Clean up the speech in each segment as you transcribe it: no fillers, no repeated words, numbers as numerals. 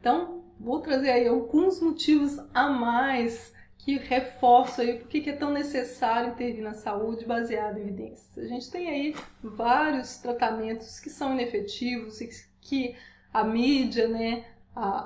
Então, vou trazer aí alguns motivos a mais que reforçam aí por que é tão necessário intervir na saúde baseado em evidências. A gente tem aí vários tratamentos que são inefetivos e que a mídia, né,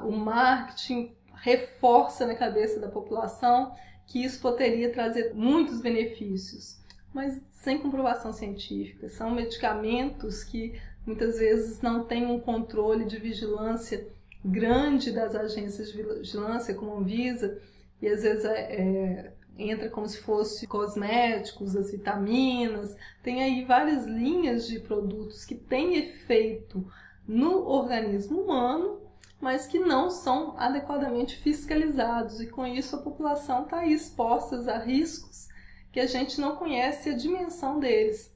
o marketing reforça na cabeça da população que isso poderia trazer muitos benefícios, mas sem comprovação científica. São medicamentos que muitas vezes não têm um controle de vigilância grande das agências de vigilância, como a Anvisa, e às vezes entra como se fosse cosméticos, as vitaminas. Tem aí várias linhas de produtos que têm efeito no organismo humano, mas que não são adequadamente fiscalizados, e com isso a população está aí exposta a riscos que a gente não conhece a dimensão deles,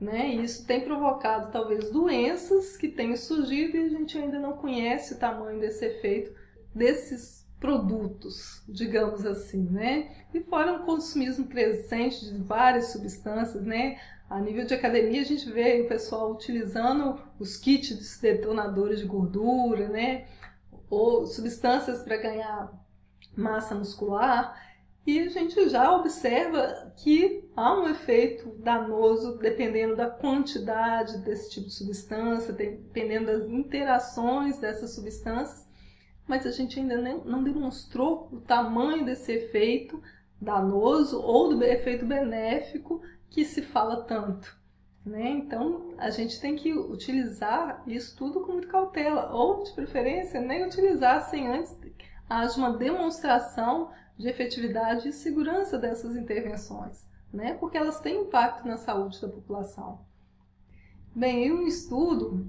né? E isso tem provocado talvez doenças que têm surgido e a gente ainda não conhece o tamanho desse efeito desses produtos, digamos assim, né? E fora um consumismo crescente de várias substâncias, né? A nível de academia a gente vê o pessoal utilizando os kits detonadores de gordura, né? Ou substâncias para ganhar massa muscular, e a gente já observa que há um efeito danoso dependendo da quantidade desse tipo de substância, dependendo das interações dessas substâncias, mas a gente ainda não demonstrou o tamanho desse efeito danoso ou do efeito benéfico que se fala tanto, né? Então a gente tem que utilizar isso tudo com muita cautela, ou de preferência nem utilizar sem antes haja uma demonstração de efetividade e segurança dessas intervenções, né? Porque elas têm impacto na saúde da população. Bem, em um estudo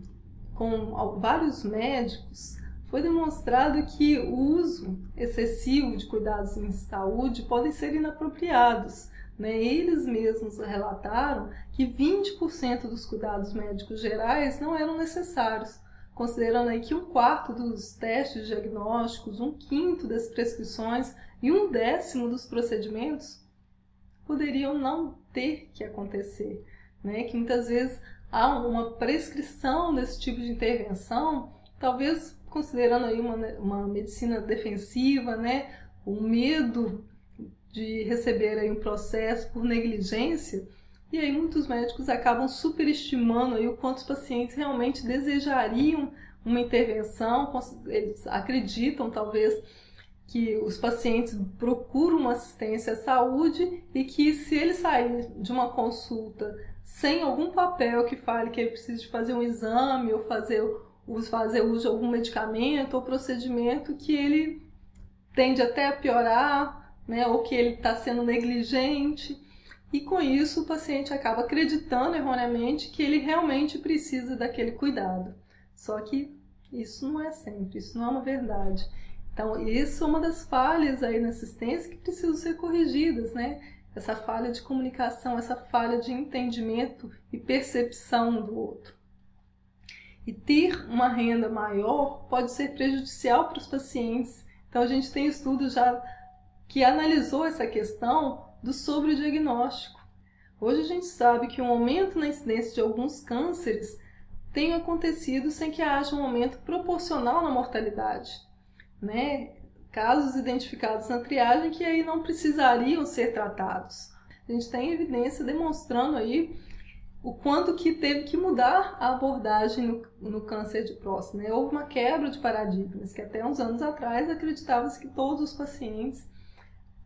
com vários médicos foi demonstrado que o uso excessivo de cuidados em saúde podem ser inapropriados, né? Eles mesmos relataram que 20% dos cuidados médicos gerais não eram necessários, considerando aí que 1/4 dos testes diagnósticos, 1/5 das prescrições e 1/10 dos procedimentos poderiam não ter que acontecer, né? Que muitas vezes há uma prescrição desse tipo de intervenção, talvez considerando aí uma medicina defensiva, né? O medo de receber aí um processo por negligência, e aí muitos médicos acabam superestimando aí o quanto os pacientes realmente desejariam uma intervenção. Eles acreditam talvez que os pacientes procuram uma assistência à saúde e que se ele sair de uma consulta sem algum papel que fale que ele precisa de fazer um exame ou fazer uso de algum medicamento ou procedimento, que ele tende até a piorar, né, ou que ele está sendo negligente, e com isso o paciente acaba acreditando erroneamente que ele realmente precisa daquele cuidado. Só que isso não é sempre, isso não é uma verdade. Então, isso é uma das falhas aí na assistência que precisam ser corrigidas, né? Essa falha de comunicação, essa falha de entendimento e percepção do outro. E ter uma renda maior pode ser prejudicial para os pacientes. Então, a gente tem estudos já que analisou essa questão do sobrediagnóstico. Hoje a gente sabe que um aumento na incidência de alguns cânceres tem acontecido sem que haja um aumento proporcional na mortalidade, né? Casos identificados na triagem que aí não precisariam ser tratados. A gente tem evidência demonstrando aí o quanto que teve que mudar a abordagem no câncer de próstata, né? Houve uma quebra de paradigmas, que até uns anos atrás acreditava-se que todos os pacientes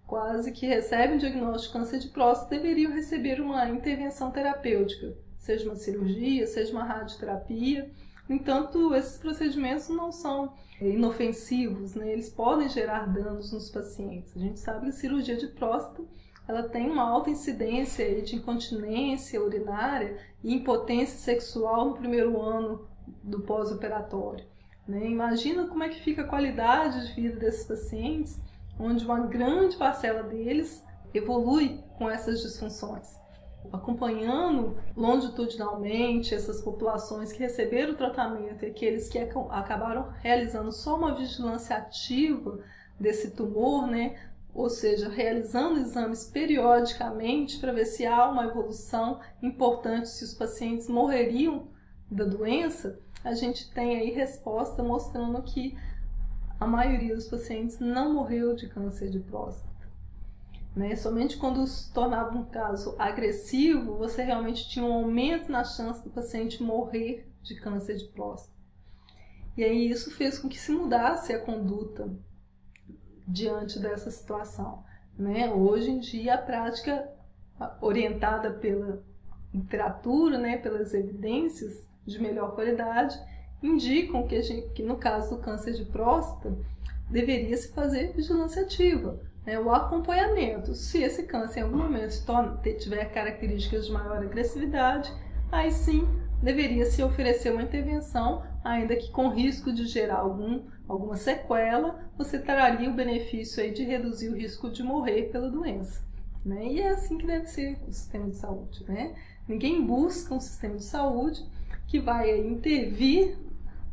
quase que recebem diagnóstico de câncer de próstata deveriam receber uma intervenção terapêutica, seja uma cirurgia, seja uma radioterapia. No entanto, esses procedimentos não são inofensivos, né? Eles podem gerar danos nos pacientes. A gente sabe que a cirurgia de próstata ela tem uma alta incidência de incontinência urinária e impotência sexual no primeiro ano do pós-operatório, né? Imagina como é que fica a qualidade de vida desses pacientes, onde uma grande parcela deles evolui com essas disfunções. Acompanhando longitudinalmente essas populações que receberam o tratamento e aqueles que acabaram realizando só uma vigilância ativa desse tumor, né? Ou seja, realizando exames periodicamente para ver se há uma evolução importante, se os pacientes morreriam da doença, a gente tem aí resposta mostrando que a maioria dos pacientes não morreu de câncer de próstata. Né? Somente quando se tornava um caso agressivo, você realmente tinha um aumento na chance do paciente morrer de câncer de próstata. E aí isso fez com que se mudasse a conduta diante dessa situação. Né? Hoje em dia, a prática orientada pela literatura, né, pelas evidências de melhor qualidade, indicam que no caso do câncer de próstata, deveria se fazer vigilância ativa, né, o acompanhamento. Se esse câncer em algum momento tiver características de maior agressividade, aí sim deveria se oferecer uma intervenção, ainda que com risco de gerar alguma sequela, você traria o benefício aí de reduzir o risco de morrer pela doença. Né? E é assim que deve ser o sistema de saúde. Né? Ninguém busca um sistema de saúde que vai intervir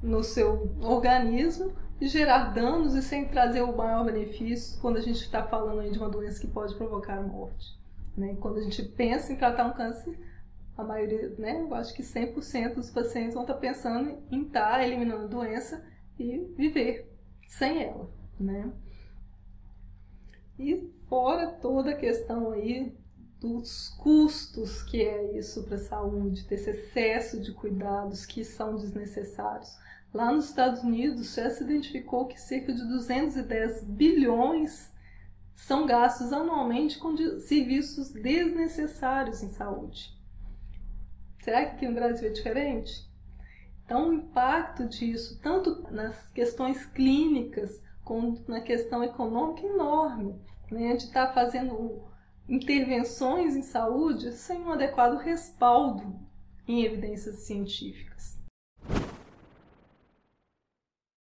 no seu organismo e gerar danos e sem trazer o maior benefício quando a gente está falando aí de uma doença que pode provocar morte. Né? Quando a gente pensa em tratar um câncer, a maioria, né, eu acho que 100% dos pacientes vão estar pensando em estar eliminando a doença e viver sem ela. Né? E fora toda a questão aí dos custos que é isso para a saúde, desse excesso de cuidados que são desnecessários. Lá nos Estados Unidos já se identificou que cerca de 210 bilhões são gastos anualmente com serviços desnecessários em saúde. Será que aqui no Brasil é diferente? Então o impacto disso, tanto nas questões clínicas como na questão econômica, é enorme. Né? De estar fazendo intervenções em saúde sem um adequado respaldo em evidências científicas.